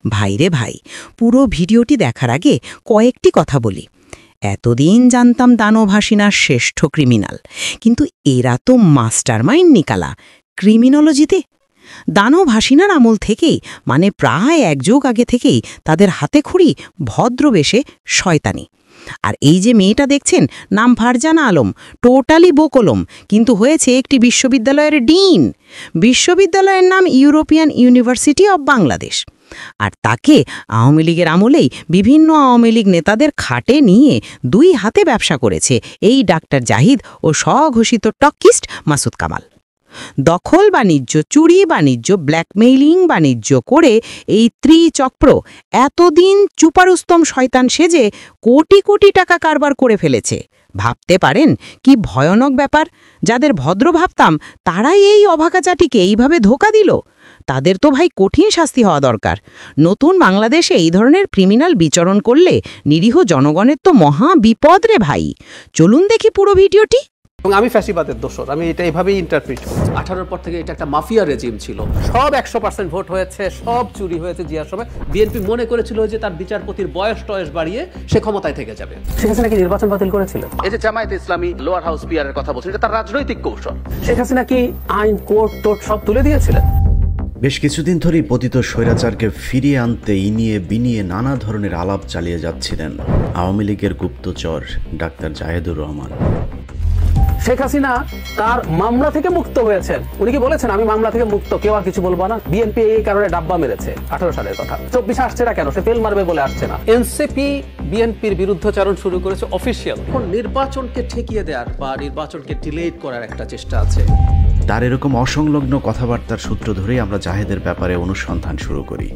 ভাইরে ভাই, পুরো ভিডিওটি দেখার আগে কয়েকটি কথা বলি। এতদিন জানতাম দানব হাসিনা শ্রেষ্ঠ ক্রিমিনাল, কিন্তু এরা তো মাস্টারমাইন্ড নিকালা ক্রিমিনোলজিতে। দানব হাসিনার আমল থেকেই, মানে প্রায় 1 যুগ আগে থেকেই তাদের হাতে খড়ি ভদ্রবেশে শয়তানি। আর এই যে মেয়েটা দেখছেন, নাম ফারজানা আলম, টোটালি বোকলম, কিন্তু হয়েছে একটি বিশ্ববিদ্যালয়ের ডিন। বিশ্ববিদ্যালয়ের নাম ইউরোপিয়ান ইউনিভার্সিটি অব বাংলাদেশ। আর তাকে আওয়ামী লীগের আমলেই বিভিন্ন আওয়ামী লীগ নেতাদের খাটে নিয়ে 2 হাতে ব্যবসা করেছে এই ডাক্তার জাহিদ ও স্বঘোষিত টকিস্ট মাসুদ কামাল। দখল বাণিজ্য, চুরি বাণিজ্য, ব্ল্যাকমেইলিং বাণিজ্য করে এই ত্রিচক্র এতদিন চুপারুস্তম শয়তান সেজে কোটি কোটি টাকা কারবার করে ফেলেছে। ভাবতে পারেন কি ভয়ানক ব্যাপার? যাদের ভদ্র ভাবতাম তারাই এই অভাগাচাটিকে এইভাবে ধোঁকা দিল। তাদের তো ভাই কঠিন শাস্তি হওয়া দরকার। নতুন বাংলাদেশে এই ধরনের ক্রিমিনাল বিচরণ করলে নিরীহ জনগণের তো মহা বিপদ রে ভাই। চলুন দেখি পুরো ভিডিওটি। এবং আমি ফ্যাসিবাদের দোষর, আমি এটা এইভাবেই ইন্টারপ্রিট করছি। 18-র পর থেকে এটা একটা মাফিয়া রেজিম ছিল। সব 100% ভোট হয়েছে, সব চুরি হয়েছে জিয়ার সময়। বিএনপি মনে করেছিল যে তার বিচারপতির বয়স বাড়িয়ে সে ক্ষমতায় থেকে যাবে। শেখ হাসিনা কি নির্বাচন বাতিল করেছিল? এই যে জামায়াতে ইসলামী লোয়ার হাউস পিয়ারের কথা বলছেন, এটা তার রাজনৈতিক কৌশল। শেখ হাসিনা কি আইন, কোর্ট টোট সব তুলে দিয়েছিলেন? বেশ কিছুদিন ধরেই পতিত স্বৈরাচারকে ফিরিয়ে আনতে ইনিয়ে বিনিয়ে নানা ধরনের আলাপ চালিয়ে যাচ্ছিলেন আওয়ামী লীগের গুপ্তচর ডাক্তার জাহেদুর রহমান। শেখ হাসিনা তার মামলা থেকে মুক্ত হয়েছেন। উনি কি বলেছেন আমি মামলা থেকে মুক্ত, কেউ আর কিছু বলবো না? বিএনপি এই কারণে ডাব্বা মেরেছে 18 সালের কথা। 24 আসছে না কেন? সে ফেল মারবে বলে আসছে না। এনসিপি বিএনপির বিরুদ্ধাচরণ শুরু করেছে অফিসিয়াল। এখন নির্বাচনকে ঠেকিয়ে দেওয়ার বা নির্বাচনকে ডিলেট করার একটা চেষ্টা আছে। তার এরকম অসংলগ্ন কথাবার্তার সূত্র ধরেই আমরা জাহেদের ব্যাপারে অনুসন্ধান শুরু করি।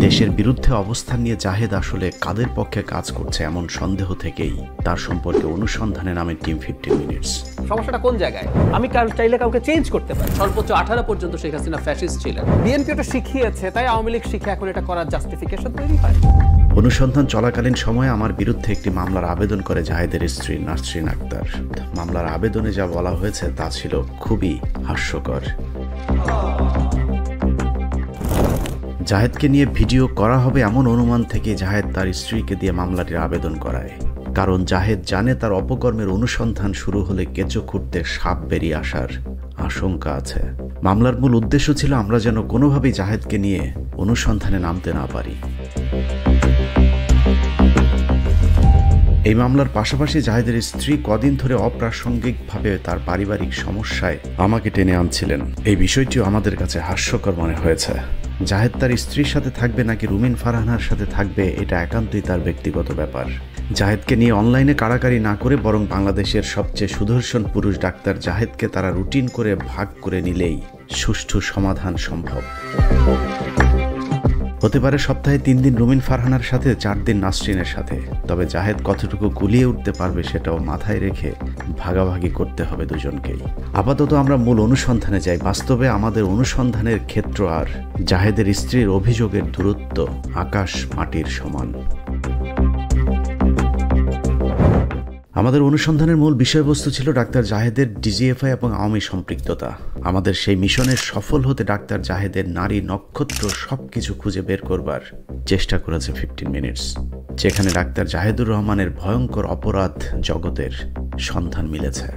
দেশের বিরুদ্ধে অবস্থান নিয়ে জাহেদ আসলে কাদের পক্ষে কাজ করছে এমন সন্দেহ থেকেই তার সম্পর্কে অনুসন্ধানে নামে টিম 15 মিনিটস। সমস্যাটা কোন জায়গায়? আমি চাইলে কাউকে চেঞ্জ করতে পারি। সর্বোচ্চ 18 পর্যন্ত শেখ হাসিনা ফ্যাসিস্ট ছিলেন। বিএনপি ওটা শিখিয়েছে, তাই আওয়ামী লীগ শিখে এখন এটা করার জাস্টিফিকেশন তৈরি হয়। অনুসন্ধান চলাকালীন সময়ে আমার বিরুদ্ধে একটি মামলার আবেদন করে জাহেদের স্ত্রী নাসরিন আক্তার। মামলার আবেদনে যা বলা হয়েছে তা ছিল খুবই হাস্যকর। জাহেদকে নিয়ে ভিডিও করা হবে এমন অনুমান থেকে জাহেদ তার স্ত্রীকে দিয়ে মামলাটির আবেদন করায়। কারণ জাহেদ জানে তার অপকর্মের অনুসন্ধান শুরু হলে কেঁচো খুঁড়তে সাপ বেরিয়ে আসার আশঙ্কা আছে। মামলার মূল উদ্দেশ্য ছিল আমরা যেন কোনোভাবেই জাহেদকে নিয়ে অনুসন্ধানে নামতে না পারি। এই মামলার পাশাপাশি জাহেদের স্ত্রী কদিন ধরে অপ্রাসঙ্গিকভাবে তার পারিবারিক সমস্যায় আমাকে টেনে আনছিলেন। এই বিষয়টিও আমাদের কাছে হাস্যকর মনে হয়েছে। জাহেদ তার স্ত্রীর সাথে থাকবে নাকি রুমিন ফারহানার সাথে থাকবে, এটা একান্তই তার ব্যক্তিগত ব্যাপার। জাহেদকে নিয়ে অনলাইনে কাড়াকাড়ি না করে বরং বাংলাদেশের সবচেয়ে সুদর্শন পুরুষ ডাক্তার জাহেদকে তারা রুটিন করে ভাগ করে নিলেই সুষ্ঠু সমাধান সম্ভব। হতে পারে সপ্তাহে 3 দিন রুমিন ফারহানার সাথে, 4 দিন নাসরিনের সাথে। তবে জাহেদ কতটুকু গুলিয়ে উঠতে পারবে সেটাও মাথায় রেখে ভাগাভাগি করতে হবে দুজনকেই। আপাতত আমরা মূল অনুসন্ধানে যাই। বাস্তবে আমাদের অনুসন্ধানের ক্ষেত্র আর জাহেদের স্ত্রীর অভিযোগের দূরত্ব আকাশ মাটির সমান। আমাদের অনুসন্ধানের মূল বিষয়বস্তু ছিল ডাক্তার জাহেদের ডিজিএফআই এবং আওয়ামী সম্পৃক্ততা। আমাদের সেই মিশনের সফল হতে ডাক্তার জাহেদের নারী নক্ষত্র সবকিছু খুঁজে বের করবার চেষ্টা করেছে 15 মিনিটস, যেখানে ডাক্তার জাহেদুর রহমানের ভয়ঙ্কর অপরাধ জগতের সন্ধান মিলেছে।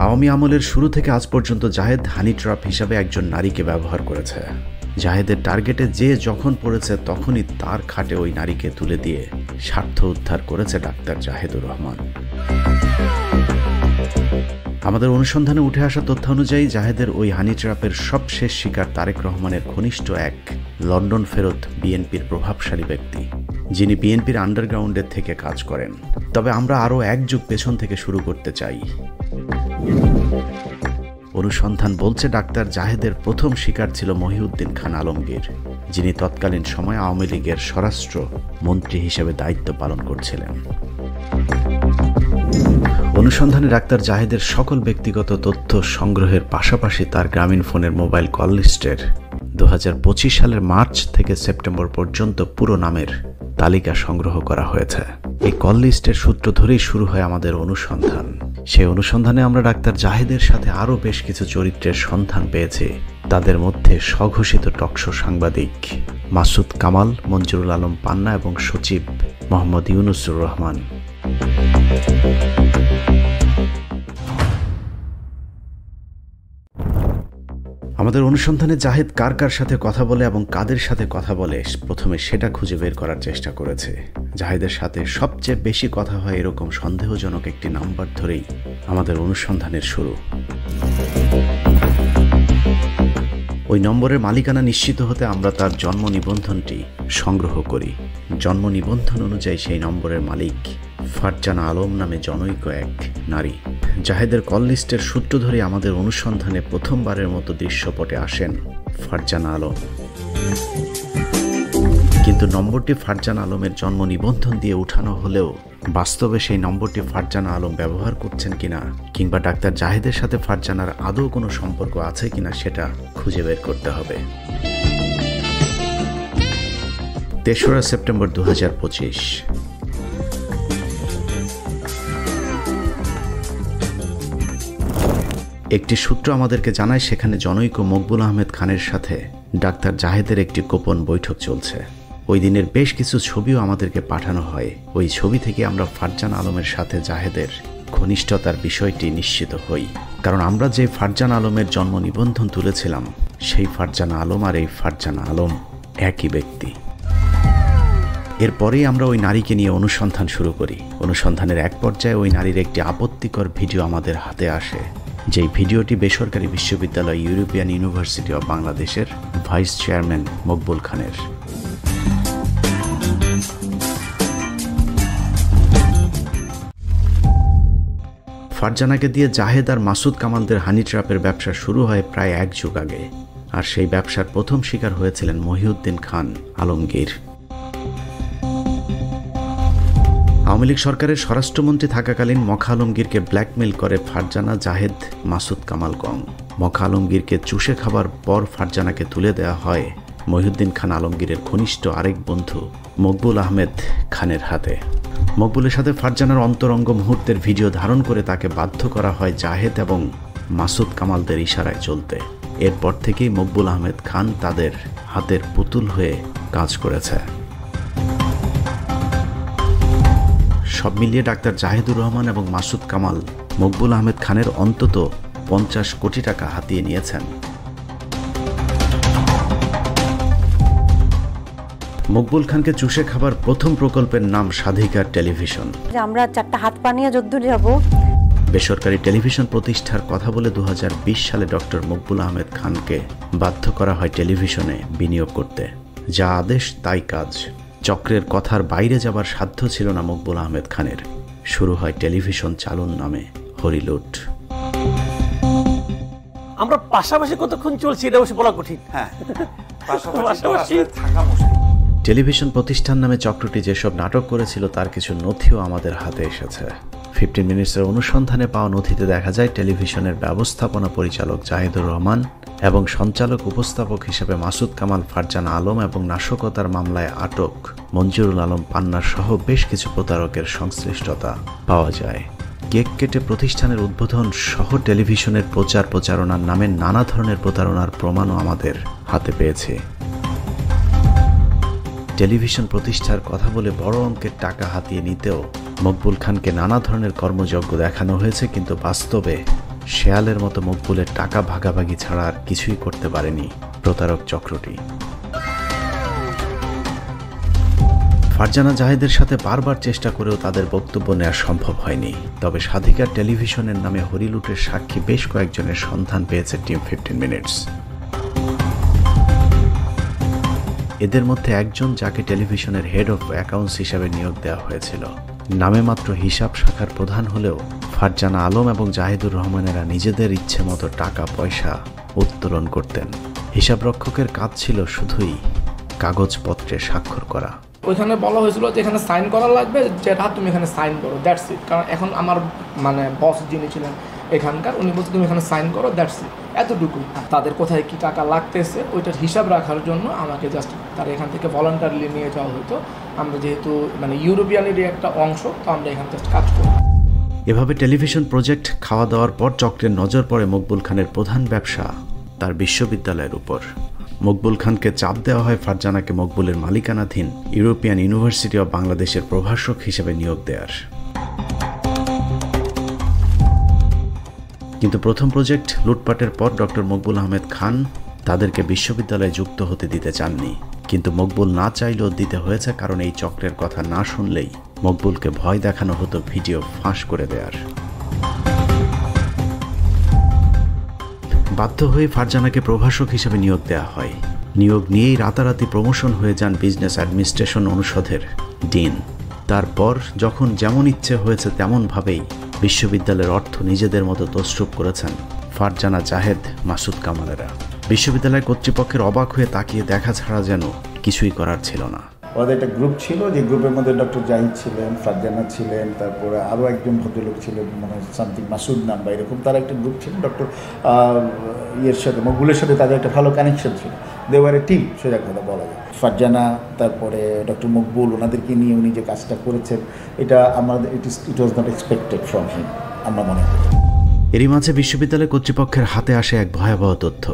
আওয়ামী আমলের শুরু থেকে আজ পর্যন্ত জাহেদ হানি ট্র্যাপ হিসাবে একজন নারীকে ব্যবহার করেছে। জাহেদের টার্গেটে যে যখন পড়েছে তখনই তার খাটে ওই নারীকে তুলে দিয়ে স্বার্থ উদ্ধার করেছে ডাক্তার জাহেদুর রহমান। আমাদের অনুসন্ধানে উঠে আসা তথ্য অনুযায়ী জাহেদের ওই হানি ট্র্যাপের সবশেষ শিকার তারেক রহমানের ঘনিষ্ঠ এক লন্ডন ফেরত বিএনপির প্রভাবশালী ব্যক্তি, যিনি বিএনপির আন্ডারগ্রাউন্ডের থেকে কাজ করেন। তবে আমরা আরও 1 যুগ পেছন থেকে শুরু করতে চাই। অনুসন্ধান বলছে ডাক্তার জাহেদের প্রথম শিকার ছিল মহিউদ্দিন খান আলমগীর, যিনি তৎকালীন সময়ে আওয়ামী লীগের স্বরাষ্ট্র মন্ত্রী হিসেবে দায়িত্ব পালন করছিলেন। অনুসন্ধানে ডাক্তার জাহেদের সকল ব্যক্তিগত তথ্য সংগ্রহের পাশাপাশি তার গ্রামীণ ফোনের মোবাইল কল লিস্টের 2025 সালের মার্চ থেকে সেপ্টেম্বর পর্যন্ত পুরো নামের তালিকা সংগ্রহ করা হয়েছে। এই কল লিস্টের সূত্র ধরেই শুরু হয় আমাদের অনুসন্ধান। সেই অনুসন্ধানে আমরা ডাক্তার জাহেদের সাথে আরও বেশ কিছু চরিত্রের সন্ধান পেয়েছি, তাদের মধ্যে স্বঘোষিত টকশো সাংবাদিক মাসুদ কামাল, মঞ্জুরুল আলম পান্না এবং সচিব মোহাম্মদ ইউনুসুর রহমান। আমাদের অনুসন্ধানে জাহেদ কার কার সাথে কথা বলে এবং কাদের সাথে কথা বলে প্রথমে সেটা খুঁজে বের করার চেষ্টা করেছে। জাহেদের সাথে সবচেয়ে বেশি কথা হয় এরকম সন্দেহজনক একটি নাম্বার ধরেই আমাদের অনুসন্ধানের শুরু। ওই নম্বরের মালিকানা নিশ্চিত হতে আমরা তার জন্ম নিবন্ধনটি সংগ্রহ করি। জন্ম নিবন্ধন অনুযায়ী সেই নম্বরের মালিক ফারজানা আলম নামে জনৈক এক নারী। জাহেদের কল লিস্টের সূত্র ধরে আমাদের অনুসন্ধানে প্রথমবারের মতো দৃশ্যপটে আসেন ফারজানা আলম। কিন্তু নম্বরটি ফারজানা আলমের জন্ম নিবন্ধন দিয়ে উঠানো হলেও বাস্তবে সেই নম্বরটি ফারজানা আলম ব্যবহার করছেন কিনা কিংবা ডাক্তার জাহেদের সাথে ফারজানার আদৌ কোনো সম্পর্ক আছে কিনা সেটা খুঁজে বের করতে হবে। ৩রা সেপ্টেম্বর ২০২৫। একটি সূত্র আমাদেরকে জানায় সেখানে জনৈক মকবুল আহমেদ খানের সাথে ডাক্তার জাহেদের একটি গোপন বৈঠক চলছে। ওই দিনের বেশ কিছু ছবিও আমাদেরকে পাঠানো হয়। ওই ছবি থেকে আমরা ফারজানা আলমের সাথে জাহেদের ঘনিষ্ঠতার বিষয়টি নিশ্চিত হই, কারণ আমরা যে ফারজানা আলমের জন্ম নিবন্ধন তুলেছিলাম সেই ফারজানা আলম আর এই ফারজানা আলম একই ব্যক্তি। এরপরেই আমরা ওই নারীকে নিয়ে অনুসন্ধান শুরু করি। অনুসন্ধানের এক পর্যায়ে ওই নারীর একটি আপত্তিকর ভিডিও আমাদের হাতে আসে, যেই ভিডিওটি বেসরকারি বিশ্ববিদ্যালয় ইউরোপিয়ান ইউনিভার্সিটি অব বাংলাদেশের ভাইস চেয়ারম্যান মকবুল খানের। ফারজানাকে দিয়ে জাহেদ আর মাসুদ কামালদের হানি ট্র্যাপের ব্যবসা শুরু হয় প্রায় 1 যুগ আগে, আর সেই ব্যবসার প্রথম শিকার হয়েছিলেন মহিউদ্দিন খান আলমগীর। আওয়ামী লীগ সরকারের স্বরাষ্ট্রমন্ত্রী থাকাকালীন মখা আলমগীরকে ব্ল্যাকমেইল করে ফারজানা, জাহেদ, মাসুদ কামাল গং। মখা আলমগীরকে চুষে খাবার পর ফারজানাকে তুলে দেওয়া হয় মহিউদ্দিন খান আলমগীরের ঘনিষ্ঠ আরেক বন্ধু মকবুল আহমেদ খানের হাতে। মকবুলের সাথে ফারজানার অন্তরঙ্গ মুহূর্তের ভিডিও ধারণ করে তাকে বাধ্য করা হয় জাহেদ এবং মাসুদ কামালদের ইশারায় চলতে। এরপর থেকেই মকবুল আহমেদ খান তাদের হাতের পুতুল হয়ে কাজ করেছে। সব মিলিয়ে ডাক্তার জাহিদুর রহমান এবং মাসুদ কামাল মকবুল আহমেদ খানের অন্তত 50 কোটি টাকা হাতিয়ে নিয়েছেন। মকবুল খানকে চুষে খাবার প্রথম প্রকল্পের নাম স্বাধিকার টেলিভিশন। আমরা 4টা হাত পা নিয়ে যদ্দূর যাব। বেসরকারি টেলিভিশন প্রতিষ্ঠার কথা বলে 2020 সালে ডক্টর মকবুল আহমেদ খানকে বাধ্য করা হয় টেলিভিশনে বিনিয়োগ করতে। যা আদেশ তাই কাজ। চক্রের কথার বাইরে যাবার সাধ্য ছিল না মকবুল আহমেদ খানের। শুরু হয় টেলিভিশন চালুন নামে হরিলুট। আমরা পাশাপাশি কতক্ষণ চলছি এটা অবশ্য বলা কঠিন। হ্যাঁ, পাশাপাশি থাকা মুশকিল। টেলিভিশন প্রতিষ্ঠান নামে চক্রটি যেসব নাটক করেছিল তার কিছু নথিও আমাদের হাতে এসেছে। 15 মিনিটসের অনুসন্ধানে পাওয়া নথিতে দেখা যায় টেলিভিশনের ব্যবস্থাপনা পরিচালক জাহিদুর রহমান এবং সঞ্চালক উপস্থাপক হিসেবে মাসুদ কামাল, ফারজানা আলম এবং নাশকতার মামলায় আটক মঞ্জুরুল আলম পান্নার সহ বেশ কিছু প্রতারকের সংশ্লিষ্টতা পাওয়া যায়। কেক কেটে প্রতিষ্ঠানের উদ্বোধন সহ টেলিভিশনের প্রচার প্রচারণার নামে নানা ধরনের প্রতারণার প্রমাণও আমাদের হাতে পেয়েছে। টেলিভিশন প্রতিষ্ঠার কথা বলে বড় অঙ্কের টাকা হাতিয়ে নিতেও মকবুল খানকে নানা ধরনের কর্মযজ্ঞ দেখানো হয়েছে, কিন্তু বাস্তবে শেয়ালের মতো মকবুলের টাকা ভাগাভাগি ছাড়া আর কিছুই করতে পারেনি প্রতারক চক্রটি। ফারজানা জাহেদের সাথে বারবার চেষ্টা করেও তাদের বক্তব্য নেওয়া সম্ভব হয়নি। তবে স্বাধিকার টেলিভিশনের নামে হরিলুটের সাক্ষী বেশ কয়েকজনের সন্ধান পেয়েছে টিম 15 মিনিটস। এদের মধ্যে একজন, যাকে টেলিভিশনের হেড অফ অ্যাকাউন্টস হিসাবে নিয়োগ দেওয়া হয়েছিল, নামে মাত্র হিসাব শাখার প্রধান হলেও ফারজানা আলম এবং জাহিদুর রহমানেরা নিজেদের ইচ্ছে মতো টাকা পয়সা উত্তোলন করতেন। হিসাব রক্ষকের কাজ ছিল শুধুই কাগজপত্রে স্বাক্ষর করা। ওইখানে বলা হয়েছিল যে এখানে সাইন করা লাগবে, যেটা তুমি এখানে সাইন করো, দ্যাটস ইট। কারণ এখন আমার বস যিনি ছিলেন এখানকার, উনি বলতে তুমি এখানে সাইন করো, দ্যাটস ইট, এতটুকুই। তাদের কোথায় কি টাকা লাগতেছে ওইটার হিসাব রাখার জন্য আমাকে জাস্ট তারা এখান থেকে ভলান্টারিলি নিয়ে যাওয়া হতো। আমরা যেহেতু ইউরোপিয়ানেরই একটা অংশ, তো আমরা এখানে জাস্ট কাজ করি। এভাবে টেলিভিশন প্রজেক্ট খাওয়া দাওয়ার পর চক্রের নজর পড়ে মকবুল খানের প্রধান ব্যবসা তার বিশ্ববিদ্যালয়ের উপর। মকবুল খানকে চাপ দেওয়া হয় ফারজানাকে মকবুলের মালিকানাধীন ইউরোপিয়ান ইউনিভার্সিটি অব বাংলাদেশের প্রভাষক হিসেবে নিয়োগ দেওয়ার। কিন্তু প্রথম প্রজেক্ট লুটপাটের পর ডক্টর মকবুল আহমেদ খান তাদেরকে বিশ্ববিদ্যালয়ে যুক্ত হতে দিতে চাননি। কিন্তু মকবুল না চাইলেও দিতে হয়েছে, কারণ এই চক্রের কথা না শুনলেই মকবুলকে ভয় দেখানো হতো ভিডিও ফাঁস করে দেওয়ার। বাধ্য হয়ে ফারজানাকে প্রভাষক হিসেবে নিয়োগ দেওয়া হয়। নিয়োগ নিয়েই রাতারাতি প্রমোশন হয়ে যান বিজনেস অ্যাডমিনিস্ট্রেশন অনুষদের ডিন। তারপর যখন যেমন ইচ্ছে হয়েছে তেমনভাবেই বিশ্ববিদ্যালয়ের অর্থ নিজেদের মতো তসরুপ করেছেন ফারজানা, জাহেদ, মাসুদ কামালেরা। বিশ্ববিদ্যালয় কর্তৃপক্ষের অবাক হয়ে তাকিয়ে দেখা ছাড়া যেন কিছুই করার ছিল না। ওদের একটা গ্রুপ ছিল, যে গ্রুপের মধ্যে ডক্টর জাহিদ ছিলেন, ফারজানা ছিলেন, তারপরে আরও একজন ভদ্রলোক ছিলেন, মানে সামথিং মাসুদ নাম বা এরকম, তারা একটা গ্রুপ ছিল। ডক্টর ইয়ের সাথে, মকবুলের সাথে তাদের একটা ভালো কানেকশন ছিল। দেওয়ারে টিম, সোজা কথা বলা যায়। ফারজানা, তারপরে ডক্টর মকবুল, ওনাদেরকে নিয়ে উনি যে কাজটা করেছেন, এটা আমাদের it was not expected from him, আমরা মনে করি। এরই মাঝে বিশ্ববিদ্যালয় কর্তৃপক্ষের হাতে আসে এক ভয়াবহ তথ্য।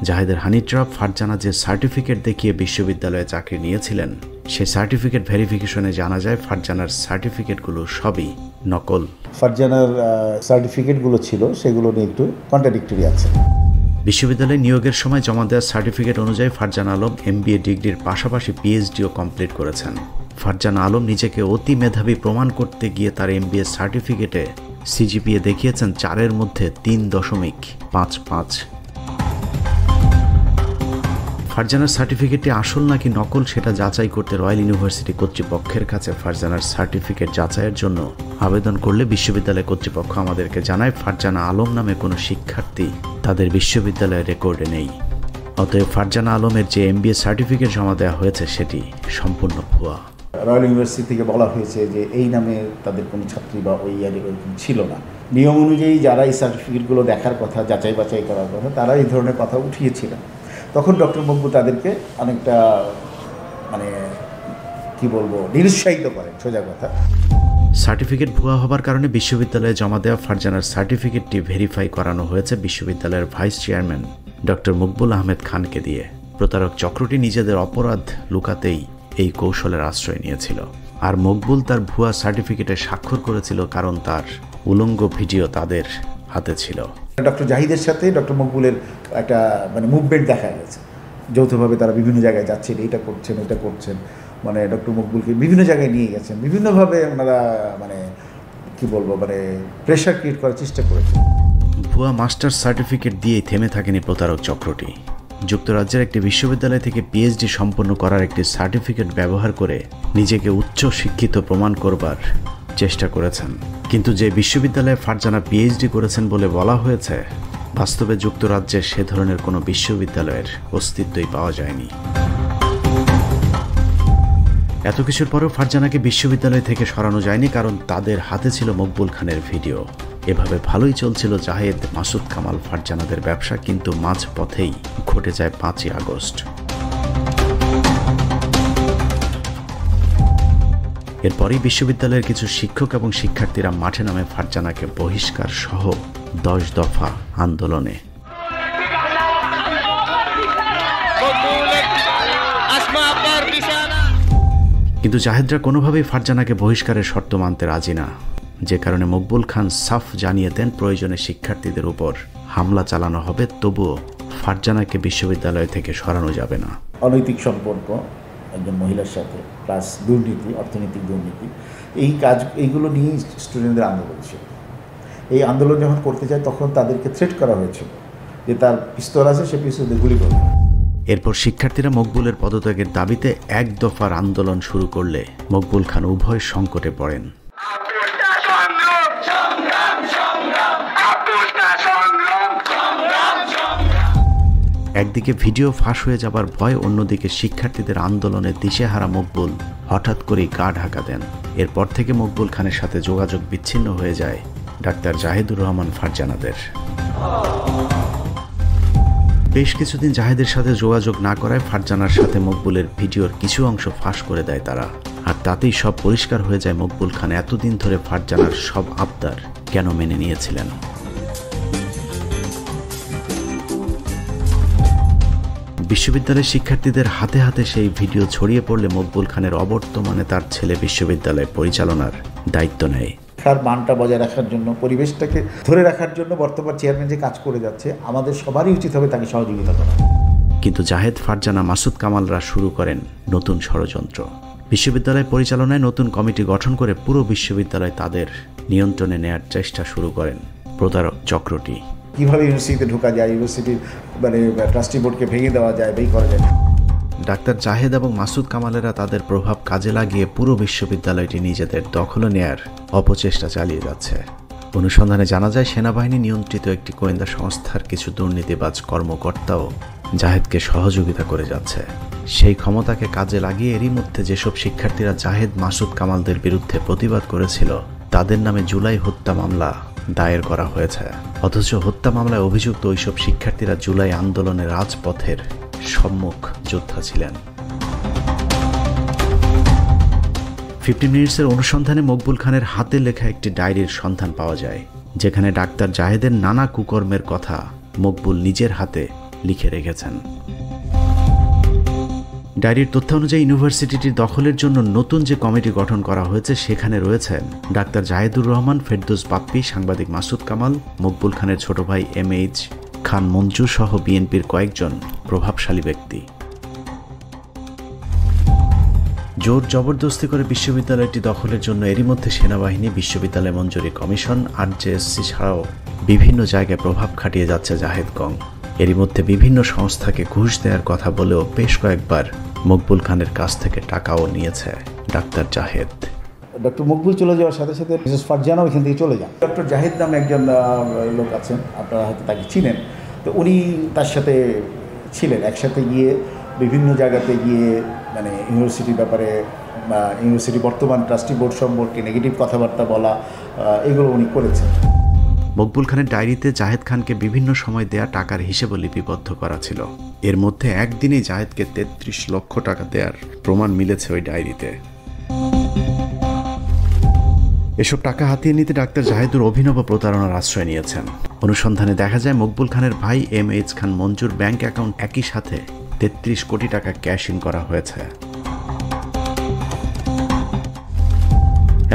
জাহেদের হানি ট্র্যাপ। ফারজানা যে সার্টিফিকেট দেখিয়ে বিশ্ববিদ্যালয়ে চাকরি নিয়েছিলেন, সেই সার্টিফিকেট ভেরিফিকেশনে জানা যায় ফারজানার সার্টিফিকেটগুলো সবই নকল। ফারজানার সার্টিফিকেটগুলো ছিল, সেগুলো নিয়ে একটু কন্ট্রাডিক্টরি আছে। বিশ্ববিদ্যালয়ে নিয়োগের সময় জমা দেওয়া সার্টিফিকেট অনুযায়ী ফারজানা আলম MBA ডিগ্রির পাশাপাশি PhDও কমপ্লিট করেছেন। ফারজানা আলম নিজেকে অতি মেধাবী প্রমাণ করতে গিয়ে তার MBA সার্টিফিকেটে CGPA দেখিয়েছেন 4-এর মধ্যে 3.55। ফারজানার সার্টিফিকেটটি আসল নাকি নকল সেটা যাচাই করতে রয়্যাল ইউনিভার্সিটি কর্তৃপক্ষের কাছে ফারজানার সার্টিফিকেট যাচাইয়ের জন্য আবেদন করলে বিশ্ববিদ্যালয় কর্তৃপক্ষ আমাদেরকে জানায় ফারজানা আলম নামে কোনো শিক্ষার্থী তাদের বিশ্ববিদ্যালয়ের রেকর্ডে নেই। অতএব ফারজানা আলমের যে MBA সার্টিফিকেট জমা দেওয়া হয়েছে সেটি সম্পূর্ণ ভুয়া। রয়্যাল ইউনিভার্সিটি থেকে বলা হয়েছে যে এই নামে তাদের কোনো ছাত্রী বা ওই ইয়ারে ওরকম ছিল না। নিয়ম অনুযায়ী যারা এই সার্টিফিকেটগুলো দেখার কথা, যাচাই বাছাই করার কথা, তারা এই ধরনের কথা উঠিয়েছিলেন। তখন ডক্টর মকবুল তাদেরকে অনেকটা মানে কি বলবো, নিরুৎসাহিত করেন, সোজা কথা। সার্টিফিকেট ভুয়া হবার কারণে বিশ্ববিদ্যালয়ে জমা দেওয়া ফারজানার সার্টিফিকেটটি ভেরিফাই করানো হয়েছে বিশ্ববিদ্যালয়ের vice chairman doctor Maqbul Ahmed খানকে দিয়ে। প্রতারক চক্রটি নিজেদের অপরাধ লুকাতেই এই কৌশলের আশ্রয় নিয়েছিল। আর মকবুল তার ভুয়া সার্টিফিকেটে স্বাক্ষর করেছিল কারণ তার উলঙ্গ ভিডিও তাদের হাতে ছিল। ডক্টর জাহিদের সাথে ডক্টর মকবুলের একটা মানে মুভমেন্ট দেখা গেছে, যৌথভাবে তারা বিভিন্ন জায়গায় যাচ্ছেন, এটা করছেন ওটা করছেন, মানে ডক্টর মকবুলকে বিভিন্ন জায়গায় নিয়ে গেছেন, বিভিন্নভাবে ওনারা মানে কি বলবো, মানে প্রেশার ক্রিয়েট করার চেষ্টা করেছেন। ভুয়া মাস্টার্স সার্টিফিকেট দিয়েই থেমে থাকেনি প্রতারক চক্রটি। যুক্তরাজ্যের একটি বিশ্ববিদ্যালয় থেকে PhD সম্পন্ন করার একটি সার্টিফিকেট ব্যবহার করে নিজেকে উচ্চ শিক্ষিত প্রমাণ করবার চেষ্টা করেছেন। কিন্তু যে বিশ্ববিদ্যালয়ে ফারজানা PhD করেছেন বলে বলা হয়েছে, বাস্তবে যুক্তরাজ্যে সে ধরনের কোনো বিশ্ববিদ্যালয়ের অস্তিত্বই পাওয়া যায়নি। এত কিছুর পরেও ফারজানাকে বিশ্ববিদ্যালয় থেকে সরানো যায়নি, কারণ তাদের হাতে ছিল মকবুল খানের ভিডিও। এভাবে ভালোই চলছিল জাহেদ, মাসুদ কামাল, ফারজানাদের ব্যবসা। কিন্তু মাঝ পথেই ঘটে যায় 5ই আগস্ট। এরপরই বিশ্ববিদ্যালয়ের কিছু শিক্ষক এবং শিক্ষার্থীরা মাঠে নামে ফারজানাকে বহিষ্কার সহ 10 দফা আন্দোলনে। কিন্তু জাহেদরা কোনোভাবেই ফারজানাকে বহিষ্কারের শর্ত মানতে রাজি না, যে কারণে মকবুল খান সাফ জানিয়ে দেন প্রয়োজনে শিক্ষার্থীদের উপর হামলা চালানো হবে, তবুও ফারজানাকে বিশ্ববিদ্যালয় থেকে সরানো যাবে না। অনৈতিক সম্পর্ক একজন মহিলার সাথে, প্লাস দুর্নীতি, অর্থনৈতিক দুর্নীতি, এইগুলো নিয়েই স্টুডেন্টদের আন্দোলন ছিল। এই আন্দোলন যখন করতে যায় তখন তাদেরকে থ্রেট করা হয়েছিল যে তার পিস্তল আছে, সে পিস্তলে গুলি করবে। এরপর শিক্ষার্থীরা মকবুলের পদত্যাগের দাবিতে 1 দফার আন্দোলন শুরু করলে মকবুল খান উভয় সংকটে পড়েন। একদিকে ভিডিও ফাঁস হয়ে যাবার ভয়, অন্যদিকে শিক্ষার্থীদের আন্দোলনে দিশেহারা মকবুল হঠাৎ করেই গা ঢাকা দেন। এরপর থেকে মকবুল খানের সাথে যোগাযোগ বিচ্ছিন্ন হয়ে যায় ডাক্তার জাহিদুর রহমান ফারজানাদের। বেশ কিছুদিন জাহেদের সাথে যোগাযোগ না করায় ফারজানার সাথে মকবুলের ভিডিওর কিছু অংশ ফাঁস করে দেয় তারা। আর তাতেই সব পরিষ্কার হয়ে যায় মকবুল খান এতদিন ধরে ফারজানার সব আবদার কেন মেনে নিয়েছিলেন। বিশ্ববিদ্যালয়ের শিক্ষার্থীদের হাতে হাতে সেই ভিডিও ছড়িয়ে পড়লে মকবুল খানের অবর্তমানে তার ছেলে বিশ্ববিদ্যালয় পরিচালনার দায়িত্ব নেয়। শিক্ষার মানটা বজায় রাখার জন্য, পরিবেশটাকে ধরে রাখার জন্য বর্তমান চেয়ারম্যান যে কাজ করে যাচ্ছে, আমাদের সবারই উচিত হবে তাকে সহযোগিতা করা। কিন্তু জাহেদ, ফারজানা, মাসুদ কামালরা শুরু করেন নতুন ষড়যন্ত্র। বিশ্ববিদ্যালয় পরিচালনায় নতুন কমিটি গঠন করে পুরো বিশ্ববিদ্যালয় তাদের নিয়ন্ত্রণে নেয়ার চেষ্টা শুরু করেন প্রতারক চক্রটি। কীভাবে ইউনিভার্সিটিতে ঢোকা যায়, ইউনিভার্সিটির ট্রাস্টি বোর্ডকে ভেঙে দেওয়া যায়, বেই করা যায়। ডাক্তার জাহেদ এবং মাসুদ কামালেরা তাদের প্রভাব কাজে লাগিয়ে পুরো বিশ্ববিদ্যালয়টি নিজেদের দখলে নেয়ার অপচেষ্টা চালিয়ে যাচ্ছে। অনুসন্ধানে জানা যায় সেনাবাহিনী নিয়ন্ত্রিত একটি গোয়েন্দা সংস্থার কিছু দুর্নীতিবাজ কর্মকর্তাও জাহেদকে সহযোগিতা করে যাচ্ছে। সেই ক্ষমতাকে কাজে লাগিয়ে এরই মধ্যে যেসব শিক্ষার্থীরা জাহেদ, মাসুদ কামালদের বিরুদ্ধে প্রতিবাদ করেছিল তাদের নামে জুলাই হত্যা মামলা দায়ের করা হয়েছে। অথচ হত্যা মামলায় অভিযুক্ত ওইসব শিক্ষার্থীরা জুলাই আন্দোলনের রাজপথের সম্মুখ যোদ্ধা ছিলেন। 15 মিনিটসের অনুসন্ধানে মকবুল খানের হাতে লেখা একটি ডায়েরির সন্ধান পাওয়া যায়, যেখানে ডাক্তার জাহেদের নানা কুকর্মের কথা মকবুল নিজের হাতে লিখে রেখেছেন। ডায়েরির তথ্য অনুযায়ী ইউনিভার্সিটিটির দখলের জন্য নতুন যে কমিটি গঠন করা হয়েছে সেখানে রয়েছেন ডাক্তার জাহেদুর রহমান, ফেরদৌস বাপ্পি, সাংবাদিক মাসুদ কামাল, মকবুল খানের ছোট ভাই MH খান মঞ্জু সহ বিএনপির কয়েকজন প্রভাবশালী ব্যক্তি। জোর জবরদস্তি করে বিশ্ববিদ্যালয়টি দখলের জন্য এরই মধ্যে সেনাবাহিনী, বিশ্ববিদ্যালয় মঞ্জুরি কমিশন, RJSC ছাড়াও বিভিন্ন জায়গায় প্রভাব খাটিয়ে যাচ্ছে জাহেদগং। এরই মধ্যে বিভিন্ন সংস্থাকে ঘুষ দেওয়ার কথা বলেও বেশ কয়েকবার মকবুল খানের কাছ থেকে টাকাও নিয়েছে ডাক্তার জাহেদ। ডক্টর মকবুল চলে যাওয়ার সাথে সাথে মিসেস ফারজানাও এখান থেকে চলে যান। ডক্টর জাহেদ নামে একজন লোক আছেন, আপনারা হয়তো তাকে চিনেন। তো উনি তার সাথে ছিলেন, একসাথে গিয়ে বিভিন্ন জায়গাতে গিয়ে ইউনিভার্সিটির ব্যাপারে বা ইউনিভার্সিটি বর্তমান ট্রাস্টি বোর্ড সম্পর্কে নেগেটিভ কথাবার্তা বলা, এগুলো উনি করেছেন। মকবুল খানের ডায়েরিতে জাহেদ খানকে বিভিন্ন সময় দেয়া টাকার হিসেবও লিপিবদ্ধ করা ছিল। এর মধ্যে একদিনেই জাহেদকে 33 লক্ষ টাকা দেওয়ার প্রমাণ মিলেছে ওই ডায়েরিতে। এসব টাকা হাতিয়ে নিতে ডাক্তার জাহেদুর অভিনব প্রতারণার আশ্রয় নিয়েছেন। অনুসন্ধানে দেখা যায় মকবুল খানের ভাই MH খান মঞ্জুর ব্যাংক অ্যাকাউন্ট একই সাথে 33 কোটি টাকা ক্যাশ ইন করা হয়েছে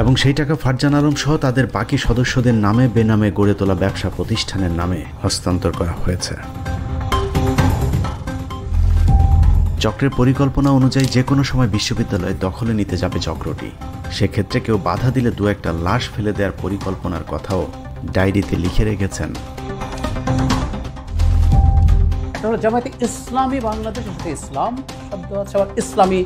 এবং সেই টাকা ফারজান আলম সহ তাদের বাকি সদস্যদের নামে বেনামে গড়ে তোলা ব্যবসা প্রতিষ্ঠানের নামে হস্তান্তর করা হয়েছে। চক্রের পরিকল্পনা অনুযায়ী যে কোনো সময় বিশ্ববিদ্যালয় দখলে নিতে যাবে চক্রটি। সেক্ষেত্রে কেউ বাধা দিলে দু একটা লাশ ফেলে দেওয়ার পরিকল্পনার কথাও ডায়েরিতে লিখে রেখেছেন। জামায়াতে ইসলামী বাংলাদেশ, ইসলাম শব্দ আছে, আবার ইসলামী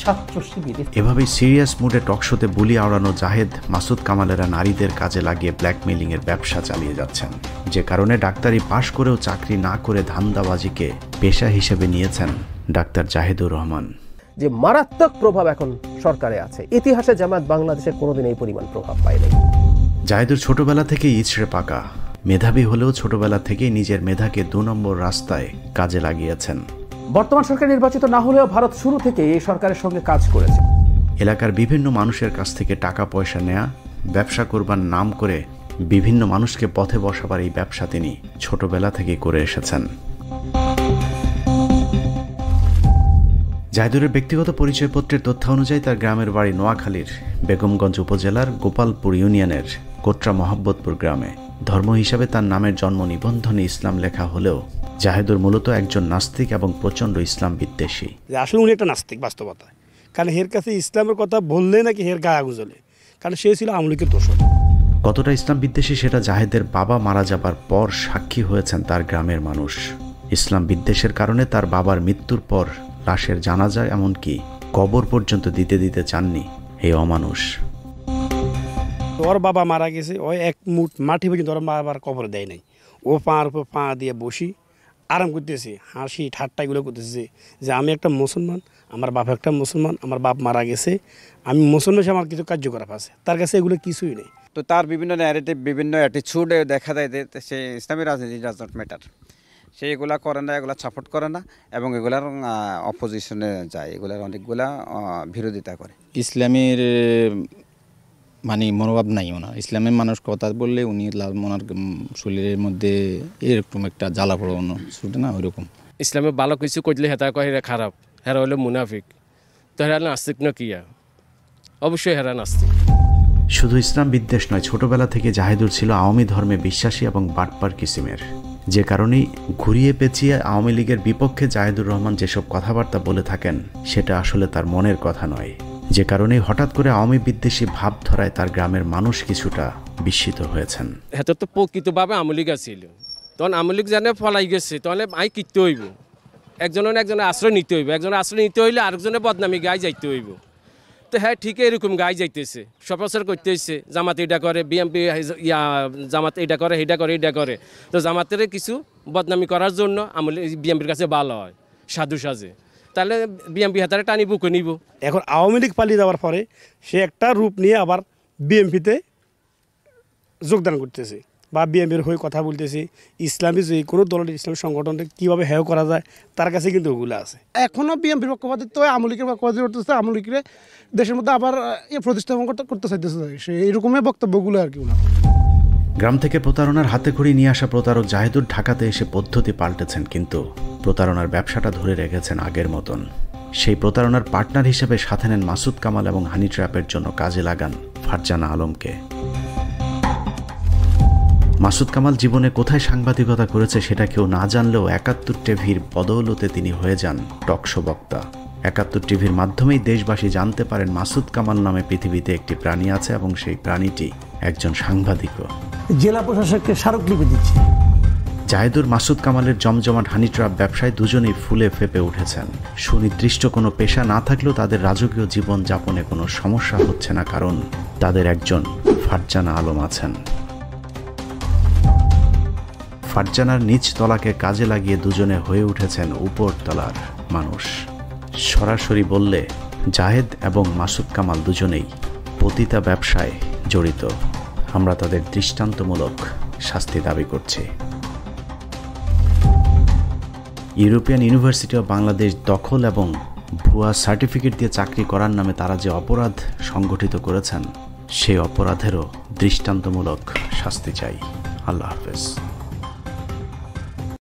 ছাত্র শিবির। এভাবেই সিরিয়াস মুডে টকশোতে বুলি আওড়ানো জাহেদ, মাসুদ কামালেরা নারীদের কাজে লাগিয়ে ব্ল্যাকমেইলিং এর ব্যবসা চালিয়ে যাচ্ছেন, যে কারণে ডাক্তারি পাশ করেও চাকরি না করে ধান্দাবাজিকে পেশা হিসেবে নিয়েছেন ডাক্তার জাহেদুর রহমান। যে মারাত্মক প্রভাব এখন সরকারে আছে, ইতিহাসে জামায়াত বাংলাদেশের কোনোদিন এই পরিমাণ প্রভাব পায়নি। জাহেদুর ছোটবেলা থেকেই ইচড়ে পাকা, মেধাবী হলেও ছোটবেলা থেকেই নিজের মেধাকে 2 নম্বর রাস্তায় কাজে লাগিয়েছেন। বর্তমান সরকার নির্বাচিত না হলেও ভারত শুরু থেকে এই সরকারের সঙ্গে কাজ করেছে। এলাকার বিভিন্ন মানুষের কাছ থেকে টাকা পয়সা নেয়া, ব্যবসা করবার নাম করে বিভিন্ন মানুষকে পথে বসাবার এই ব্যবসা তিনি ছোটবেলা থেকেই করে এসেছেন। জাহেদুরের ব্যক্তিগত পরিচয়পত্রের তথ্য অনুযায়ী তার গ্রামের বাড়ি নোয়াখালীর বেগমগঞ্জ উপজেলার গোপালপুর ইউনিয়নের কোটরা মহাব্বতপুর গ্রামে। ধর্ম হিসাবে তার নামের জন্ম নিবন্ধনে ইসলাম লেখা হলেও জাহেদুর মূলত একজন নাস্তিক এবং প্রচণ্ড ইসলাম বিদ্বেষী। আসলে উনি একটা নাস্তিক বাস্তবতা, কারণ এর কাছে ইসলামের কথা বললে নাকি এর গায়ে আগুন জ্বলে, কারণ সে ছিল আওয়ামী লীগের দোষর। কতটা ইসলাম বিদ্বেষী সেটা জাহেদের বাবা মারা যাবার পর সাক্ষী হয়েছেন তার গ্রামের মানুষ। ইসলাম বিদ্বেষের কারণে তার বাবার মৃত্যুর পর লাশের জানাজা এমনকি কবর পর্যন্ত দিতে চাননি এই অমানুষ। ওর বাবা মারা গেছে, ওই এক মুঠ মাটি পর্যন্ত ওর বাবার কবর দেয় নাই। ও পাঁর উপর পা দিয়ে বসি আরাম করতেছে, হাসি ঠাট্টা এগুলো করতেছে যে আমি একটা মুসলমান, আমার বাপ একটা মুসলমান, আমার বাপ মারা গেছে, আমি মুসলমান, আমার কিছু কার্যকলাপ আছে, তার কাছে এগুলো কিছুই নেই। তো তার বিভিন্ন ন্যারেটিভ, বিভিন্ন অ্যাটিচিউডে দেখা যায় যে সে ইসলামী রাজনীতি ডাজ নট ম্যাটার। সে এগুলা করে না, এগুলা সাপোর্ট করে না এবং এগুলার অপোজিশনে যায়, এগুলার অনেকগুলা বিরোধিতা করে। ইসলামের মনোভাব নাই ওনার। ইসলামের মানুষ কথা বললে উনি ওনার শরীরের মধ্যে এরকম একটা জ্বালা পড়ানো ছুটে না, ওইরকম। ইসলামে ভালো কিছু করলে হেতা কয় হেরা খারাপ, হেরা হলো মুনাফিক। তো হেরা নাস্তিক না কিয়া? অবশ্যই হেরা নাস্তিক। শুধু ইসলাম বিদ্বেষ নয়, ছোটবেলা থেকে জাহেদুর ছিল আওয়ামী ধর্মে বিশ্বাসী এবং বাটপার কিসিমের। যে কারণেই ঘুরিয়ে পেঁচিয়ে আওয়ামী লীগের বিপক্ষে জাহেদুর রহমান যেসব কথাবার্তা বলে থাকেন সেটা আসলে তার মনের কথা নয়। যে কারণেই হঠাৎ করে আওয়ামী বিদ্বেষী ভাব ধরায় তার গ্রামের মানুষ কিছুটা বিস্মিত হয়েছেন। হেতে তো প্রকৃতভাবে আওয়ামী লীগ ছিল, তখন আওয়ামী লীগ জানে ফলাই গেছে, তাহলে আই কিনতে হইব, একজনের আশ্রয় নিতে হইব, একজনের আশ্রয় নিতে হইলে আরেকজনের বদনামি গায়ে যাইতে হইব। তো হ্যাঁ ঠিক এরকম গায়ে যাইতেছে, সপ্রচার করতেছে, জামাত এটা করে, বিএমপি জামাত এটা করে, এটা করে, এটা করে। তো জামাতের কিছু বদনামি করার জন্য বিএমপির কাছে ভালো হয়, সাধু সাজে, তাহলে বিএমপি হাতারে টানি বুকে নিব। এখন আওয়ামী লীগ পালিয়ে যাওয়ার পরে সে একটা রূপ নিয়ে আবার বিএমপিতে যোগদান করতেছে বা বিএমপির হয়ে কথা বলতেছে। ইসলামী যে কোনো দলের ইসলামী সংগঠনকে কীভাবে হেয় করা যায় তার কাছে কিন্তু ওগুলো আছে। এখনও বিএমপির পক্ষপাতিত্ব আওয়ামী লীগের পক্ষপাতিত্ব করতেছে, আওয়ামী লীগের দেশের মধ্যে আবার প্রতিস্থাপন করতে চাইতেছে, সে এইরকমই বক্তব্যগুলো আর কি। গ্রাম থেকে প্রতারণার হাতে খড়ি নিয়ে আসা প্রতারক জাহেদুর ঢাকাতে এসে পদ্ধতি পাল্টেছেন, কিন্তু প্রতারণার ব্যবসাটা ধরে রেখেছেন আগের মতন। সেই প্রতারণার পার্টনার হিসেবে সাথে নেন মাসুদ কামাল এবং হানি ট্র্যাপের জন্য কাজে লাগান ফারজানা আলমকে। মাসুদ কামাল জীবনে কোথায় সাংবাদিকতা করেছে সেটা কেউ না জানলেও ৭১ টিভির বদৌলতে তিনি হয়ে যান টকশো বক্তা। ৭১ টিভির মাধ্যমেই দেশবাসী জানতে পারেন মাসুদ কামাল নামে পৃথিবীতে একটি প্রাণী আছে এবং সেই প্রাণীটি একজন সাংবাদিকও। জেলা প্রশাসককে স্মারকলিপি দিচ্ছে। জাহেদুর মাসুদ কামালের জমজমাট হানি ট্র্যাপ ব্যবসায় দুজনেই ফুলে ফেপে উঠেছেন। সুনির্দিষ্ট কোনো পেশা না থাকলেও তাদের রাজকীয় জীবন যাপনে কোনো সমস্যা হচ্ছে না, কারণ তাদের একজন ফারজানা আলম আছেন। ফারজানার নিচ তলাকে কাজে লাগিয়ে দুজনে হয়ে উঠেছেন উপর তলার মানুষ। সরাসরি বললে জাহেদ এবং মাসুদ কামাল দুজনেই পতিতা ব্যবসায় জড়িত। আমরা তাদের দৃষ্টান্তমূলক শাস্তি দাবি করছি। ইউরোপিয়ান ইউনিভার্সিটি অব বাংলাদেশ দখল এবং ভুয়া সার্টিফিকেট দিয়ে চাকরি করার নামে তারা যে অপরাধ সংগঠিত করেছেন সেই অপরাধেরও দৃষ্টান্তমূলক শাস্তি চাই। আল্লাহ হাফেজ।